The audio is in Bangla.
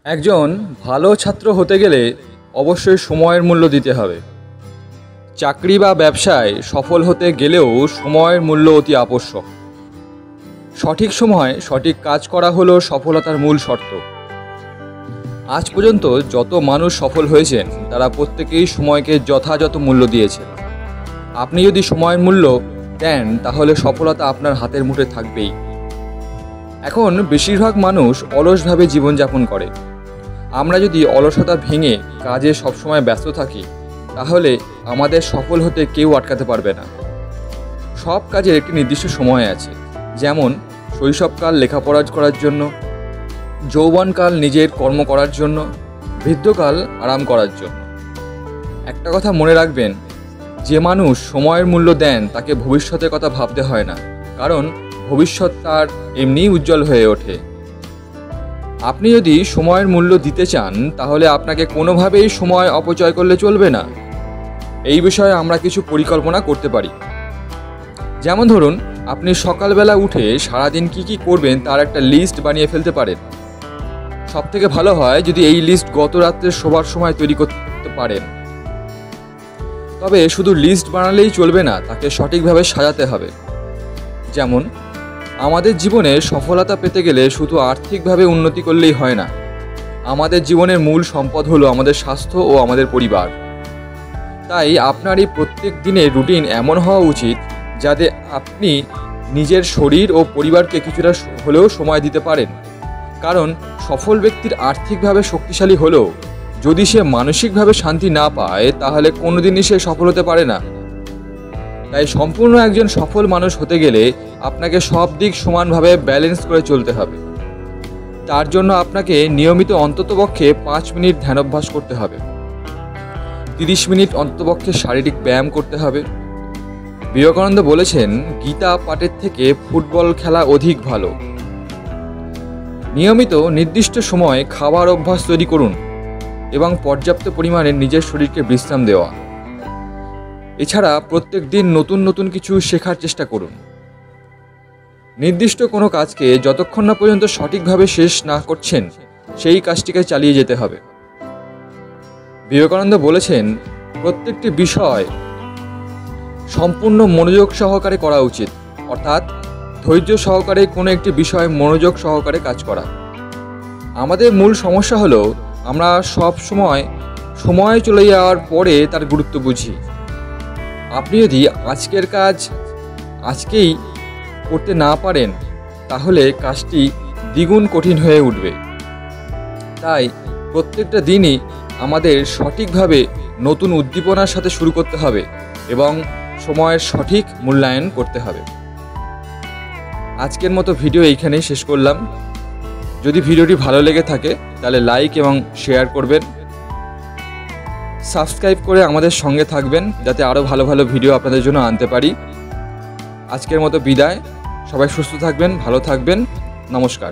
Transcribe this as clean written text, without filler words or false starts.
একজন ভালো ছাত্র হতে গেলে অবশ্যই সময়ের মূল্য দিতে হবে। চাকরি বা ব্যবসায় সফল হতে গেলেও সময়ের মূল্য অতি আবশ্যক। সঠিক সময় সঠিক কাজ করা হলো সফলতার মূল শর্ত। আজ পর্যন্ত যত মানুষ সফল হয়েছেন তারা প্রত্যেকেই সময়কে যথাযথ মূল্য দিয়েছেন। আপনি যদি সময়ের মূল্য দেন তাহলে সফলতা আপনার হাতের মুঠে থাকবেই। এখন বেশিরভাগ মানুষ অলসভাবে জীবনযাপন করে। আমরা যদি অলসতা ভেঙে কাজে সবসময় ব্যস্ত থাকি তাহলে আমাদের সফল হতে কেউ আটকাতে পারবে না। সব কাজের একটি নির্দিষ্ট সময় আছে, যেমন শৈশবকাল লেখাপড়া করার জন্য, যৌবনকাল নিজের কর্ম করার জন্য, বৃদ্ধকাল আরাম করার জন্য। একটা কথা মনে রাখবেন, যে মানুষ সময়ের মূল্য দেন তাকে ভবিষ্যতের কথা ভাবতে হয় না, কারণ ভবিষ্যৎ তার এমনিই উজ্জ্বল হয়ে ওঠে। আপনি যদি সময়ের মূল্য দিতে চান তাহলে আপনাকে কোনোভাবেই সময় অপচয় করলে চলবে না। এই বিষয়ে আমরা কিছু পরিকল্পনা করতে পারি। যেমন ধরুন, আপনি সকালবেলা উঠে সারাদিন কি করবেন তার একটা লিস্ট বানিয়ে ফেলতে পারেন। সবথেকে ভালো হয় যদি এই লিস্ট গত রাত্রে শোবার সময় তৈরি করতে পারেন। তবে শুধু লিস্ট বানালেই চলবে না, তাকে সঠিকভাবে সাজাতে হবে। যেমন, আমাদের জীবনে সফলতা পেতে গেলে শুধু আর্থিকভাবে উন্নতি করলেই হয় না। আমাদের জীবনের মূল সম্পদ হলো আমাদের স্বাস্থ্য ও আমাদের পরিবার। তাই আপনার এই প্রত্যেক দিনের রুটিন এমন হওয়া উচিত যাতে আপনি নিজের শরীর ও পরিবারকে কিছুটা হলেও সময় দিতে পারেন। কারণ সফল ব্যক্তির আর্থিকভাবে শক্তিশালী হলেও যদি সে মানসিকভাবে শান্তি না পায় তাহলে কোনোদিনই সে সফল হতে পারে না। তাই সম্পূর্ণ একজন সফল মানুষ হতে গেলে আপনাকে সব দিক সমানভাবে ব্যালেন্স করে চলতে হবে। তার জন্য আপনাকে নিয়মিত অন্ততপক্ষে 5 মিনিট ধ্যানাভ্যাস করতে হবে, 30 মিনিট অন্ততপক্ষে শারীরিক ব্যায়াম করতে হবে। বিবেকানন্দ বলেছেন, গীতা পাঠের থেকে ফুটবল খেলা অধিক ভালো। নিয়মিত নির্দিষ্ট সময়ে খাবার অভ্যাস তৈরি করুন এবং পর্যাপ্ত পরিমাণে নিজের শরীরকে বিশ্রাম দেওয়া। এছাড়া প্রত্যেক দিন নতুন নতুন কিছু শেখার চেষ্টা করুন। নির্দিষ্ট কোনো কাজকে যতক্ষণ না পর্যন্ত সঠিকভাবে শেষ না করছেন সেই কাজটিকে চালিয়ে যেতে হবে। বিবেকানন্দ বলেছেন, প্রত্যেকটি বিষয় সম্পূর্ণ মনোযোগ সহকারে করা উচিত, অর্থাৎ ধৈর্য সহকারে কোনো একটি বিষয়ে মনোযোগ সহকারে কাজ করা। আমাদের মূল সমস্যা হলো আমরা সব সময় চলে যাওয়ার পরে তার গুরুত্ব বুঝি। আপনি যদি আজকের কাজ আজকেই করতে না পারেন তাহলে কাজটি দ্বিগুণ কঠিন হয়ে উঠবে। তাই প্রত্যেকটা দিনই আমাদের সঠিকভাবে নতুন উদ্দীপনার সাথে শুরু করতে হবে এবং সময়ের সঠিক মূল্যায়ন করতে হবে। আজকের মতো ভিডিও এইখানেই শেষ করলাম। যদি ভিডিওটি ভালো লেগে থাকে তাহলে লাইক এবং শেয়ার করবেন। সাবস্ক্রাইব করে আমাদের সঙ্গে থাকবেন যাতে আরও ভালো ভালো ভিডিও আপনাদের জন্য আনতে পারি। আজকের মতো বিদায়। সবাই সুস্থ থাকবেন, ভালো থাকবেন। নমস্কার।